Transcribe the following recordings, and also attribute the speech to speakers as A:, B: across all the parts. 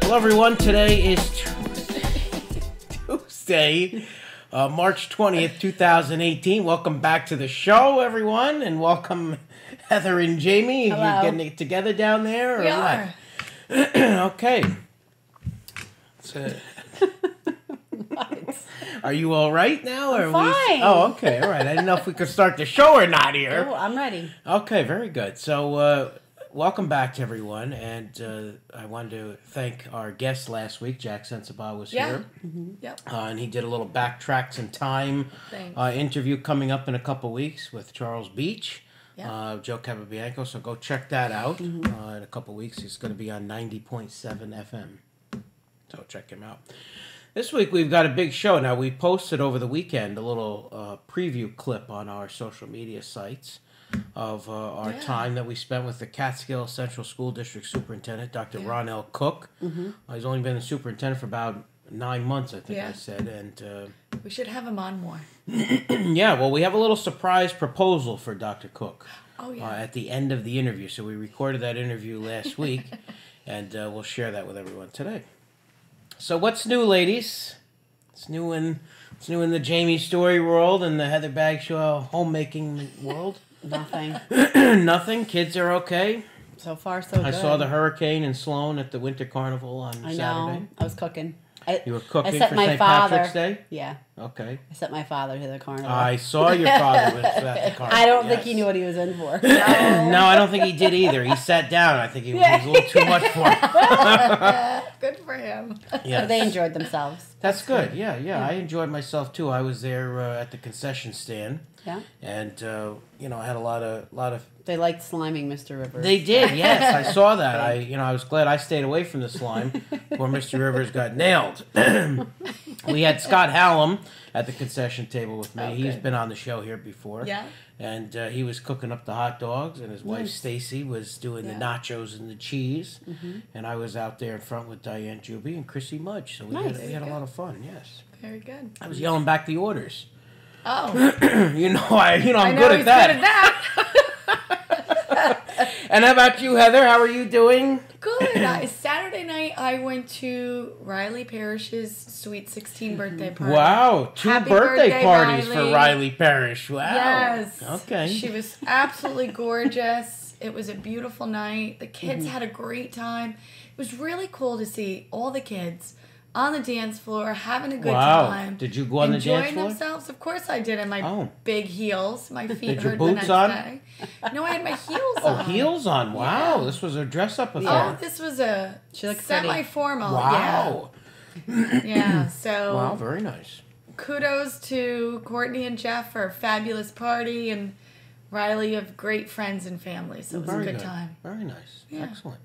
A: Well, everyone, today is Tuesday, March 20th, 2018. Welcome back to the show, everyone, and welcome Heather and Jamie.
B: Hello.
A: Are you getting it together down there, or
B: We are.
A: what? Okay. Are you all right now?
B: I'm fine.
A: Oh, okay, all right. I didn't know if we could start the show or not here.
B: Oh, I'm ready.
A: Okay, very good. So, welcome back to everyone, and I wanted to thank our guest last week. Jack Sensabaugh was here.
B: Mm-hmm. Yep.
A: And he did a little backtracks in time interview coming up in a couple weeks with Charles Beach, Joe Capabianco. So go check that out in a couple weeks. He's going to be on 90.7 FM. So check him out. This week we've got a big show. Now, we posted over the weekend a little preview clip on our social media sites of our time that we spent with the Catskill Central School District Superintendent, Dr. Ronel Cook. He's only been the superintendent for about 9 months, I think I said. And
B: we should have him on more.
A: well, we have a little surprise proposal for Dr. Cook at the end of the interview. So we recorded that interview last week, and we'll share that with everyone today. So what's new, ladies? It's new in the Jamie Story world and the Heather Bagshaw homemaking world.
B: Nothing.
A: Nothing. Kids are okay.
B: So far, so good.
A: I saw the hurricane in Sloan at the Winter Carnival on Saturday.
B: I know. I was cooking.
A: You were cooking
B: I set
A: for
B: my
A: St.
B: father.
A: Patrick's Day?
B: Yeah.
A: Okay.
B: I sent my father to the carnival.
A: I saw your father was at the carnival.
B: I don't think he knew what he was in for.
A: No, I don't think he did either. He sat down. I think he was a little too much for him.
B: Good for him.
A: Yes.
B: But they enjoyed themselves.
A: That's good. Yeah. I enjoyed myself too. I was there at the concession stand. Yeah. And I had a lot of.
B: They liked sliming Mr. Rivers.
A: They did. Yes, I saw that. I was glad I stayed away from the slime before Mr. Rivers got nailed. We had Scott Hallam at the concession table with me.
B: Okay.
A: He's been on the show here before.
B: Yeah.
A: And he was cooking up the hot dogs, and his wife Stacy was doing the nachos and the cheese. And I was out there in front with Diane Juby and Chrissy Mudge. So we had a lot of fun. Yes.
B: Very good.
A: I was yelling back the orders.
B: Oh.
A: I'm good at that. And how about you, Heather? How are you doing?
B: Good. Saturday night, I went to Riley Parrish's Sweet 16 birthday party.
A: Wow, two
B: Happy
A: birthday parties
B: Riley.
A: for Riley Parrish. Wow.
B: Yes.
A: Okay.
B: She was absolutely gorgeous. It was a beautiful night. The kids had a great time. It was really cool to see all the kids on the dance floor having a good time.
A: Did you go on the dance floor?
B: Enjoying themselves. Of course I did in my big heels. My feet
A: Did your
B: hurt
A: boots
B: the next
A: on?
B: day. No, I had my heels on.
A: Oh, heels on. Wow.
B: Yeah.
A: This was a dress-up affair.
B: Oh, this was a semi-formal.
A: Wow.
B: Yeah, so...
A: Wow, very nice.
B: Kudos to Courtney and Jeff for a fabulous party, and Riley of great friends and family, so it was a good time.
A: Very nice.
B: Yeah.
A: Excellent.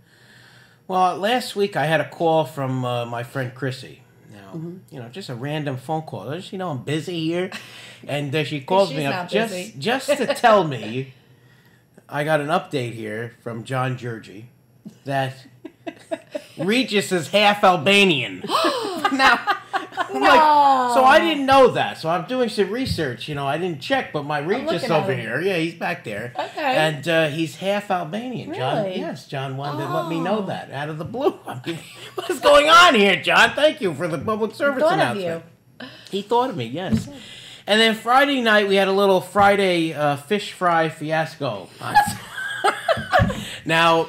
A: Well, last week I had a call from my friend Chrissy. Now, just a random phone call. I'm busy here. And she calls me up just to tell me I got an update here from John Georgie that Regis is half Albanian. Now, I'm like, so I didn't know that. So I'm doing some research. I didn't check, but my Regis over here. Yeah, he's back there.
B: Okay.
A: And he's half Albanian.
B: Really?
A: John, yes, John wanted to let me know that out of the blue. I mean, what's going on here, John? Thank you for the public service announcement. He thought of me, yes. And then Friday night, we had a little Friday fish fry fiasco. Now,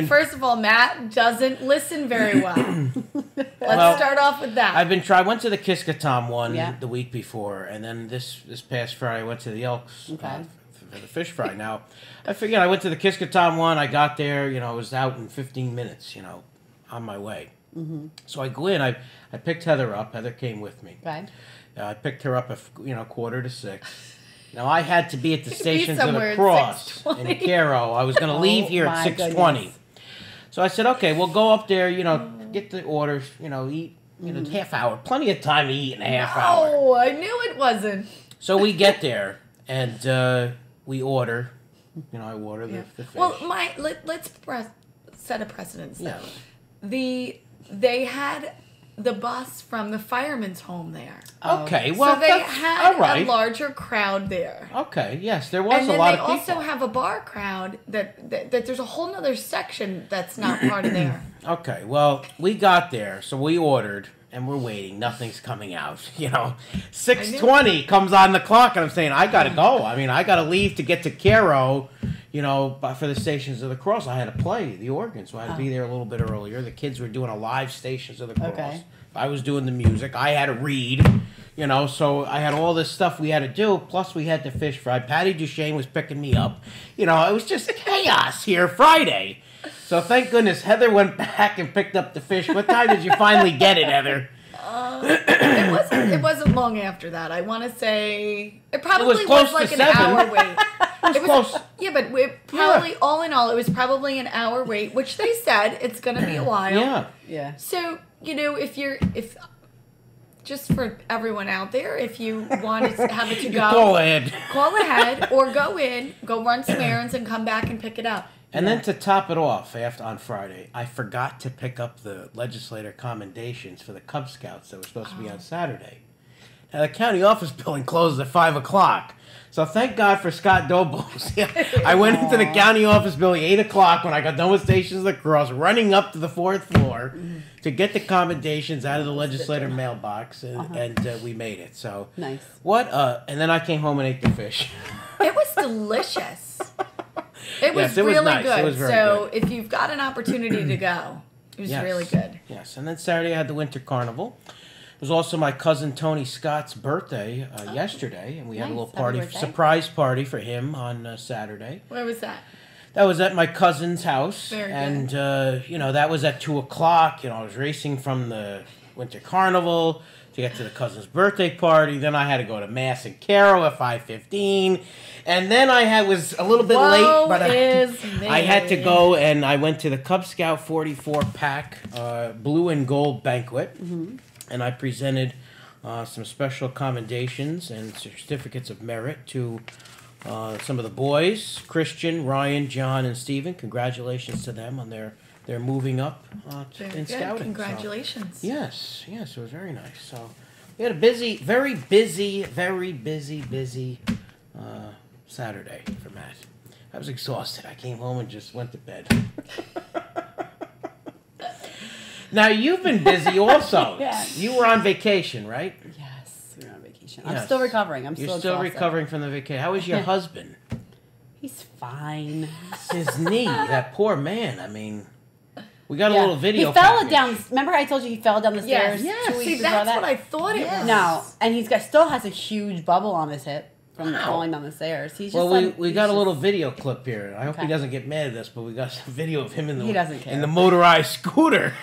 B: first of all, Matt doesn't listen very well. Let's start off with that.
A: I went to the Kiskatom one the week before, and then this past Friday I went to the Elks for the fish fry. Now, I figured I went to the Kiskatom one, I got there, I was out in 15 minutes, on my way. So I go in, I picked Heather up. Heather came with me.
B: Okay.
A: I picked her up at 5:45. Now, I had to be at the stations of the
B: at
A: Cross in Cairo. I was going to leave here at 6:20. So I said, okay, we'll go up there, get the orders, eat, half hour. Plenty of time to eat in a half hour.
B: Oh, I knew it wasn't.
A: So we get there, and we order. I order the fish.
B: Well, let's set a precedence, though. Yeah. They had the bus from the fireman's home there.
A: Okay, well,
B: so they had
A: all right.
B: a larger crowd there.
A: Okay, yes, there was a lot of people.
B: And they also have a bar crowd that there's a whole nother section that's not part of there.
A: Okay, well, we got there, so we ordered, and we're waiting. Nothing's coming out, 6:20 comes on the clock, and I'm saying, I gotta go. I mean, I gotta leave to get to Cairo, for the Stations of the Cross. I had to play the organ, so I had to be there a little bit earlier. The kids were doing a live Stations of the Cross.
C: Okay.
A: I was doing the music. I had to read, so I had all this stuff we had to do, plus we had the fish fry. Patty Duchesne was picking me up. It was just chaos here Friday. So thank goodness Heather went back and picked up the fish. What time did you finally get it, Heather?
B: It wasn't long after that. I want to say it probably
A: was
B: like an
A: 7.
B: hour wait.
A: It was close.
B: Yeah, but probably all in all, it was probably an hour wait, which they said it's going to be a while.
A: Yeah.
C: Yeah.
B: So if just for everyone out there, if you wanted to have it to go,
A: call ahead
B: or go run some errands and come back and pick it up.
A: And then to top it off, on Friday, I forgot to pick up the legislator commendations for the Cub Scouts that were supposed to be on Saturday. Now, the county office building closes at 5 o'clock. So thank God for Scott Dobos. I went into the county office building 8 o'clock when I got done with Stations of the Cross, running up to the 4th floor to get the commendations out of the legislator mailbox, and we made it. So
C: nice.
A: And then I came home and ate the fish.
B: It was delicious. It was
A: it was
B: really
A: nice.
B: good.
A: It was very
B: so
A: good.
B: if you've got an opportunity to go, it was really good.
A: Yes, and then Saturday I had the Winter Carnival. It was also my cousin Tony Scott's birthday yesterday, and we had a little surprise party for him on Saturday.
B: Where was that?
A: That was at my cousin's house.
B: Very good.
A: And, that was at 2 o'clock. I was racing from the Winter Carnival to get to the cousin's birthday party. Then I had to go to Mass in Cairo at 5:15. And then was a little bit late, but I had to go, and I went to the Cub Scout 44-pack blue and gold banquet. Mm-hmm. And I presented some special commendations and certificates of merit to some of the boys, Christian, Ryan, John, and Stephen. Congratulations to them on their moving up in scouting.
B: Congratulations.
A: So, yes, it was very nice. So we had a very busy Saturday for Matt. I was exhausted. I came home and just went to bed. Now, you've been busy also.
C: Yes.
A: You were on vacation, right?
C: Yes, we were on vacation. I'm still recovering.
A: You're still recovering from the vacation. How is your husband?
C: He's fine.
A: His knee, that poor man. I mean, we got a little video.
C: He fell down. Remember I told you he fell down the stairs?
B: Yes.
C: 2 weeks
B: See,
C: ago
B: that's what I thought it was.
C: No, and still has a huge bubble on his hip from falling down the stairs. He's
A: just we got a little video clip here. I hope he doesn't get mad at this, but we got some video of him in the motorized scooter.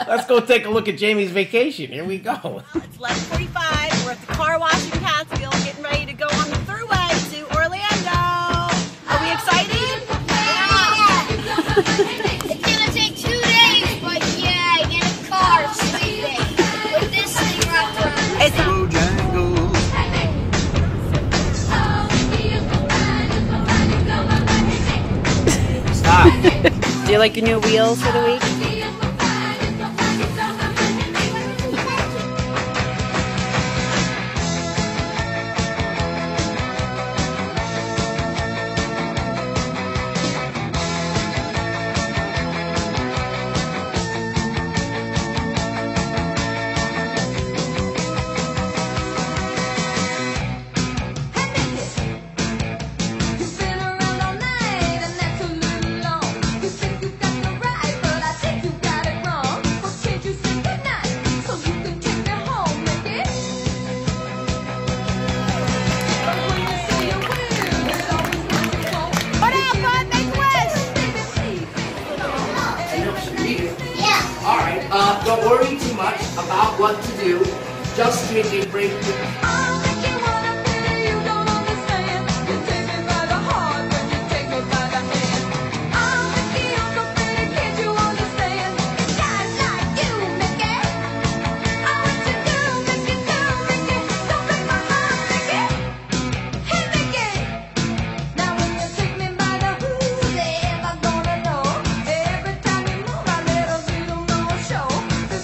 A: Let's go take a look at Jamie's vacation. Here we go.
D: It's 11:45. We're at the car wash in Catskill, getting ready to go on the thruway to Orlando. Are we excited?
E: Yeah. It's gonna take 2 days, but yeah, get a car, sweet thing. With this thing wrapped around.
D: It's
C: Stop. Do you like your new wheels for the week?
F: Don't worry too much about what to do. Just take a break.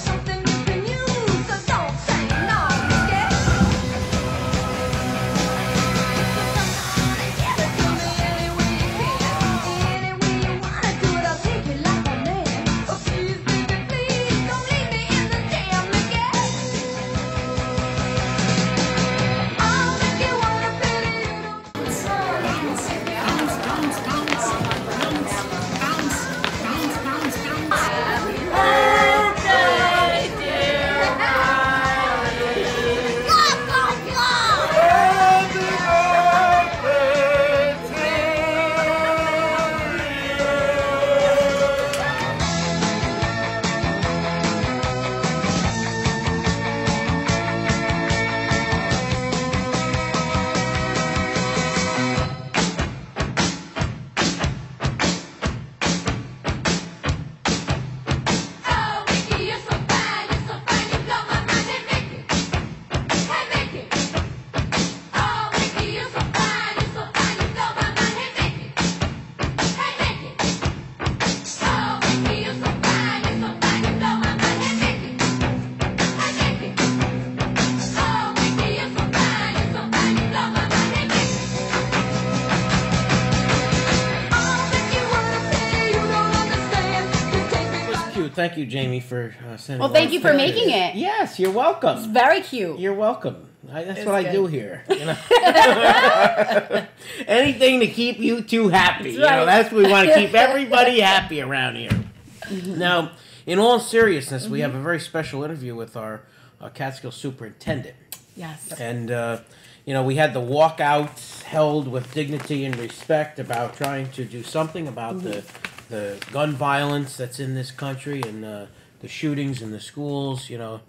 E: Something you can use.
A: Thank you, Jamie, for sending.
C: Well, thank you for making it.
A: Yes, you're welcome.
C: It's very cute.
A: You're welcome. That's
B: It's
A: what
B: good.
A: I do here. You know? Anything to keep you two happy.
C: That's
A: You know,
C: right.
A: that's what we want to keep everybody happy around here. Now, in all seriousness, we have a very special interview with our Catskill Superintendent.
B: Yes.
A: And, you know, we had the walkout held with dignity and respect about trying to do something about the gun violence that's in this country and the shootings in the schools, you know,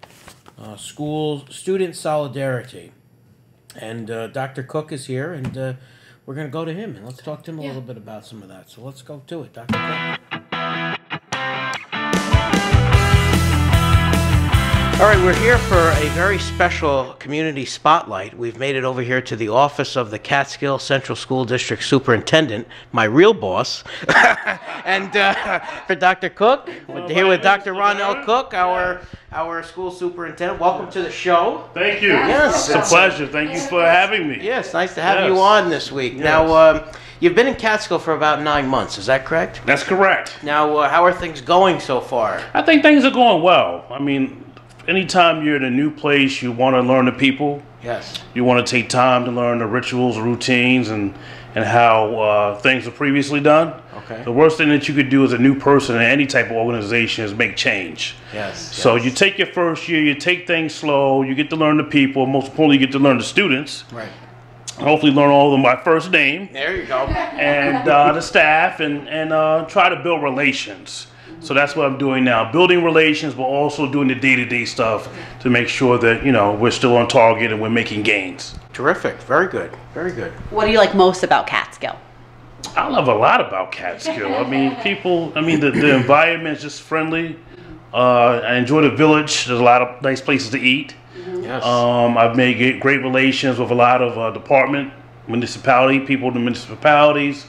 A: student solidarity. And Dr. Cook is here, and we're going to go to him, and let's talk to him a little bit about some of that. So let's go to it, Dr. Cook. All right, we're here for a very special community spotlight. We've made it over here to the office of the Catskill Central School District Superintendent, my real boss, and for Dr. Cook. We're here with Dr. Ronel Cook, our school superintendent. Welcome to the show.
G: Thank you.
A: Yes.
G: It's a pleasure. Thank you for having me.
A: Yes, nice to have you
G: Yes.
A: on this week.
G: Yes.
A: Now, you've been in Catskill for about 9 months, is that correct?
G: That's correct.
A: Now, how are things going so far?
G: I think things are going well. I mean, anytime you're in a new place, you want to learn the people.
A: Yes.
G: You want to take time to learn the rituals, routines, and how things are previously done.
A: Okay.
G: The worst thing that you could do as a new person in any type of organization is make change.
A: Yes.
G: So you take your first year, you take things slow, you get to learn the people, most importantly, you get to learn the students.
A: Right.
G: Hopefully learn all of them by first name.
A: There you go.
G: And the staff and try to build relations. So that's what I'm doing now, building relations, but also doing the day-to-day stuff to make sure that, you know, we're still on target and we're making gains.
A: Terrific. Very good. Very good.
C: What do you like most about Catskill?
G: I love a lot about Catskill. I mean, the environment is just friendly. I enjoy the village. There's a lot of nice places to eat.
A: Yes.
G: I've made great relations with a lot of municipality, people in the municipalities.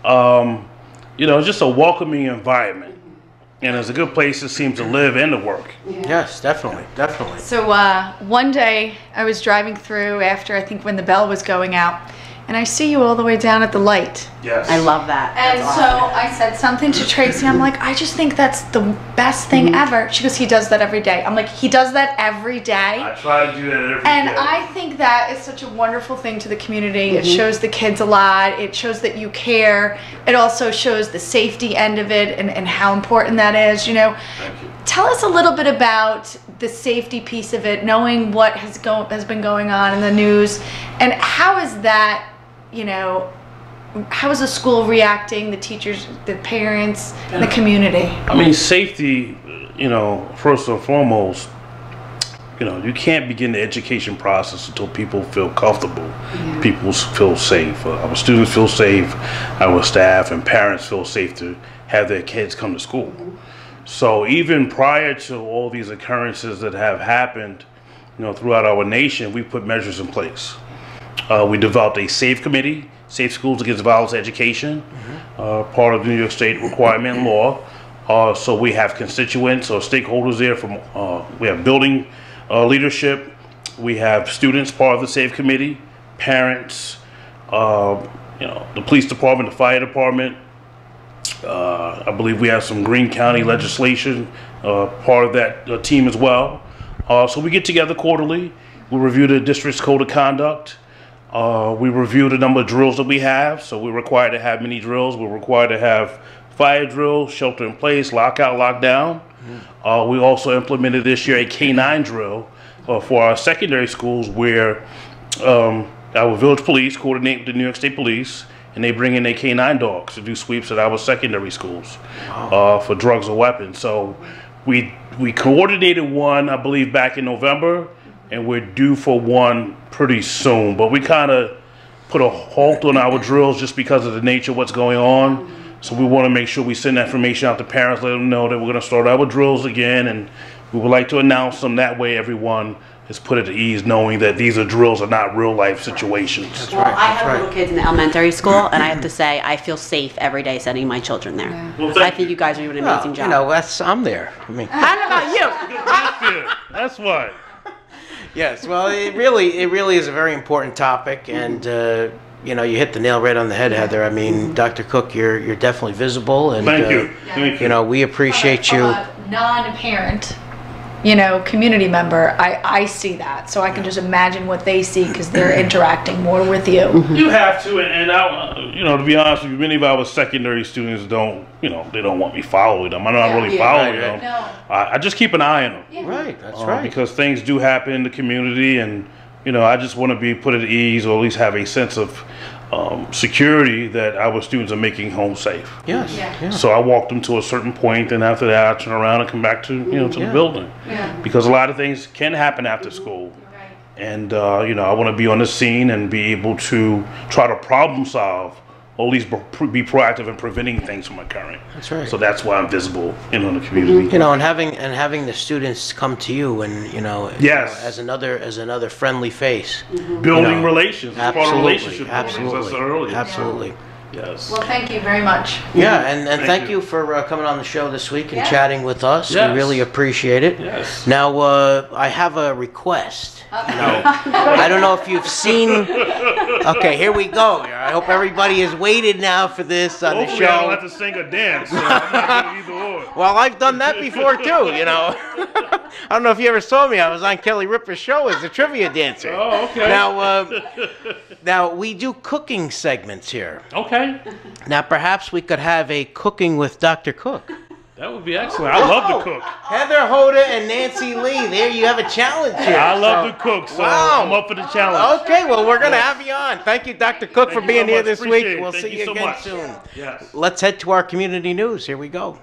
G: You know, it's just a welcoming environment. And it's a good place to seem to live and to work.
A: Yes, definitely. Definitely.
B: So one day I was driving through after I think when the bell was going out, and I see you all the way down at the light.
G: Yes.
C: I love that.
B: And
C: That's
B: so
C: awesome.
B: I said something to Tracy. I'm like, I just think that's the best thing ever. She goes, he does that every day. I'm like, he does that every day.
G: I try to do that every
B: And
G: day.
B: I think that is such a wonderful thing to the community. It shows the kids a lot. It shows that you care. It also shows the safety end of it and how important that is. You know,
G: Thank you.
B: tell us a little bit about the safety piece of it, knowing what has been going on in the news, and how is that, you know, how is the school reacting, the teachers, the parents, the community?
G: I mean, safety, you know, first and foremost, you know, you can't begin the education process until people feel comfortable. People feel safe. Our students feel safe. Our staff and parents feel safe to have their kids come to school. So even prior to all these occurrences that have happened, you know, throughout our nation, we put measures in place. We developed a SAFE committee, Safe Schools Against Violence Education, part of the New York State requirement law. So we have constituents or stakeholders there from, we have building leadership, we have students part of the SAFE committee, parents, you know, the police department, the fire department. I believe we have some Greene County legislation, part of that team as well. So we get together quarterly, we review the district's code of conduct. We review the number of drills that we have, so we're required to have many drills. We're required to have fire drills, shelter in place, lockout, lockdown. We also implemented this year a K-9 drill for our secondary schools where our village police coordinate with the New York State Police, and they bring in their K-9 dogs to do sweeps at our secondary schools for drugs or weapons. So we coordinated one, I believe, back in November, and we're due for one pretty soon. But we kind of put a halt on our drills just because of the nature of what's going on. So we want to make sure we send that information out to parents, let them know that we're going to start our drills again, and we would like to announce them. That way everyone is put at ease knowing that these are drills are not real life situations.
C: Well, I have little kids in the elementary school, and I have to say, I feel safe every day sending my children there.
G: Well,
C: I think you guys are doing an amazing job.
A: You know, I'm there. I mean,
C: I don't know about you.
G: That's what.
A: yes. Well, it really is a very important topic, and you hit the nail right on the head, Heather. I mean, Dr. Cook, you're definitely visible, and
G: Thank you. Thank you.
A: We appreciate you.
B: Non-parent, community member, I see that, so I can just imagine what they see because they're interacting more with you.
G: You have to, and I, to be honest with you, many of our secondary students don't, they don't want me following them. I'm not really following them.
B: No.
G: I just keep an eye on them.
B: Yeah.
A: Right, that's right.
G: Because things do happen in the community, and I just want to be put at ease, or at least have a sense of security that our students are making home safe.
A: Yes.
B: Yeah.
G: So I walk them to a certain point, and after that, I turn around and come back to to the building.
B: Yeah.
G: Because a lot of things can happen after school,
B: Right.
G: and I want to be on the scene and be able to try to problem solve, or at least be proactive in preventing things from occurring.
A: That's right.
G: So that's why I'm visible in the community.
A: And having the students come to you, and
G: Yes.
A: as another friendly face.
G: Building relations, part of
A: Absolutely,
G: relationship building, as I said earlier.
A: absolutely.
G: Yes.
B: Well, thank you very much.
A: Yeah, and thank
G: you.
A: you for coming on the show this week and
B: Yeah.
A: chatting with us.
G: Yes.
A: We really appreciate it.
G: Yes.
A: Now, I have a request. I don't know if you've seen. Okay, here we go. I hope everybody has waited now for this on the
G: Hopefully I don't
A: show.
G: have to sing or dance. So I'm not doing either or.
A: Well, I've done that before too. I don't know if you ever saw me. I was on Kelly Ripa's show as a trivia dancer.
G: Oh, okay.
A: Now we do cooking segments here.
G: Okay.
A: Now perhaps we could have a cooking with Dr. Cook.
G: That would be excellent. I love to cook.
A: Heather Hoda and Nancy Lee. There you have a challenge here.
G: I love to cook, so
A: Wow.
G: I'm up for the challenge.
A: Okay, well, we're going to have you on. Thank you, Dr. Cook, for
G: Thank you
A: being
G: so
A: here
G: much.
A: this
G: Appreciate
A: week.
G: it.
A: We'll
G: Thank
A: see
G: you so
A: again
G: much.
A: soon.
G: Yes.
A: Let's head to our community news. Here we go.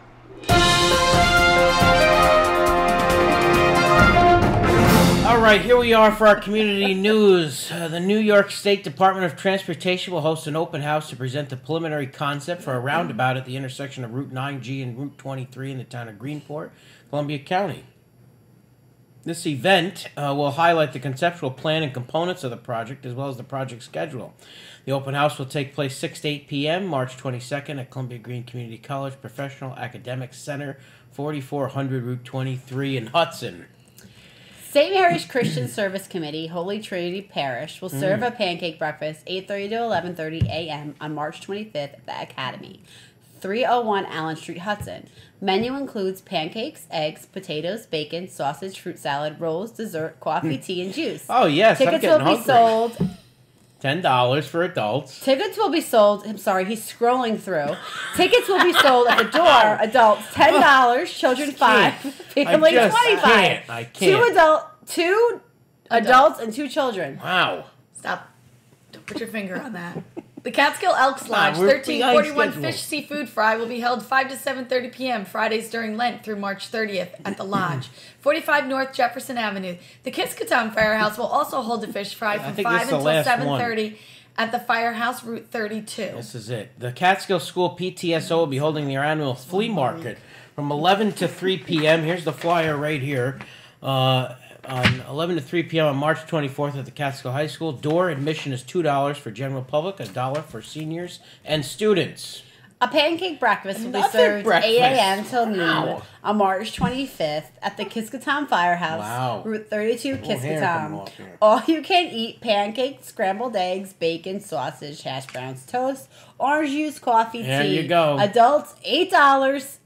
A: All right, here we are for our community news. The New York State Department of Transportation will host an open house to present the preliminary concept for a roundabout at the intersection of Route 9G and Route 23 in the town of Greenport, Columbia County. This event will highlight the conceptual plan and components of the project, as well as the project schedule. The open house will take place 6 to 8 p.m. March 22nd at Columbia Green Community College Professional Academic Center, 4400 Route 23 in Hudson.
C: St. Mary's Christian Service Committee, Holy Trinity Parish, will serve a pancake breakfast 8:30 to 11:30 a.m. on March 25th at the Academy, 301 Allen Street, Hudson. Menu includes pancakes, eggs, potatoes, bacon, sausage, fruit salad, rolls, dessert, coffee, tea, and juice.
A: Oh, yes,
C: Tickets
A: I'm
C: will
A: getting
C: be
A: hungry.
C: sold.
A: $10 for adults.
C: Tickets will be sold. I'm sorry, he's scrolling through. Tickets will be sold at the door. Adults $10, children $5, family
A: I just
C: $25.
A: can't. I can't.
C: Two adults and 2 children.
A: Wow.
B: Stop. Don't put your finger on that. The Catskill Elks Lodge,
A: we're behind
B: 1341
A: schedule.
B: Fish Seafood Fry will be held 5 to 7:30 p.m. Fridays during Lent through March 30th at the Lodge, 45 North Jefferson Avenue. The Kiskatoon Firehouse will also hold a fish fry from
A: think
B: 5
A: this is the
B: until
A: last
B: 7:30 at the Firehouse, Route 32.
A: This is it. The Catskill School PTSO will be holding their annual flea market from 11 to 3 p.m. Here's the flyer right here. On 11 to 3 p.m. on March 24th at the Catskill High School. Door admission is $2 for general public, $1 for seniors and students.
C: A pancake breakfast will be
A: Another
C: served
A: breakfast.
C: 8 a.m. till noon
A: Wow.
C: on March 25th at the Kiskatoon Firehouse,
A: Wow.
C: Route 32,
A: hair coming
C: Kiskatoon.
A: off here.
C: All you can eat pancakes, scrambled eggs, bacon, sausage, hash browns, toast, orange juice, coffee,
A: There
C: tea.
A: you go.
C: Adults $8,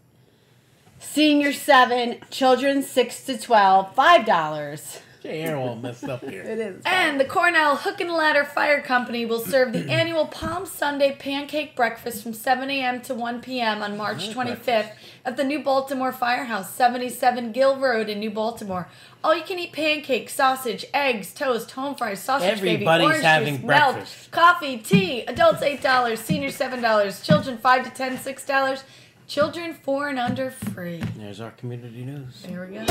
C: seniors $7, children 6 to 12 $5.
A: Your hair all messed up here.
C: It is.
B: And the Cornell Hook and Ladder Fire Company will serve the annual Palm Sunday pancake breakfast from 7 a.m. to 1 p.m. on March 25th at the New Baltimore Firehouse, 77 Gill Road in New Baltimore. All you can eat pancakes, sausage, eggs, toast, home fries, sausage
A: Everybody's
B: gravy, orange
A: having
B: juice,
A: breakfast.
B: milk, coffee, tea. Adults $8, seniors $7, children 5 to 10 $6. Children 4 and under free.
A: There's our community news.
B: There we go.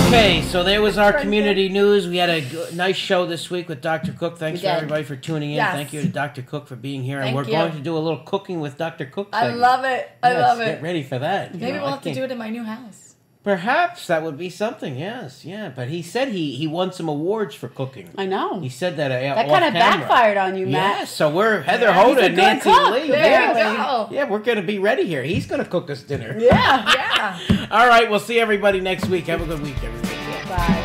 A: Okay, so there was our community news. We had a nice show this week with Dr. Cook. Thanks
C: We
A: for
C: did.
A: everybody for tuning in.
B: Yes.
A: Thank you to Dr. Cook for being here.
B: Thank
A: and we're
B: you.
A: going to do a little cooking with Dr. Cook
B: I
A: segment.
B: love it. I
A: Yes,
B: love
A: Get
B: it.
A: ready for that.
B: Maybe we'll have to do it in my new house.
A: Perhaps that would be something, yes. Yeah, but he said he won some awards for cooking.
C: I know.
A: He said that
C: That kind of backfired on you, Matt.
A: Yeah, so we're Heather
C: He's
A: Hoda
C: a
A: and
C: good
A: Nancy
C: cook.
A: Lee.
B: There you
A: Yeah.
B: go.
A: Yeah, we're going to be ready here. He's going to cook us dinner.
C: Yeah.
B: Yeah.
A: All right, we'll see everybody next week. Have a good week, everybody.
C: Bye.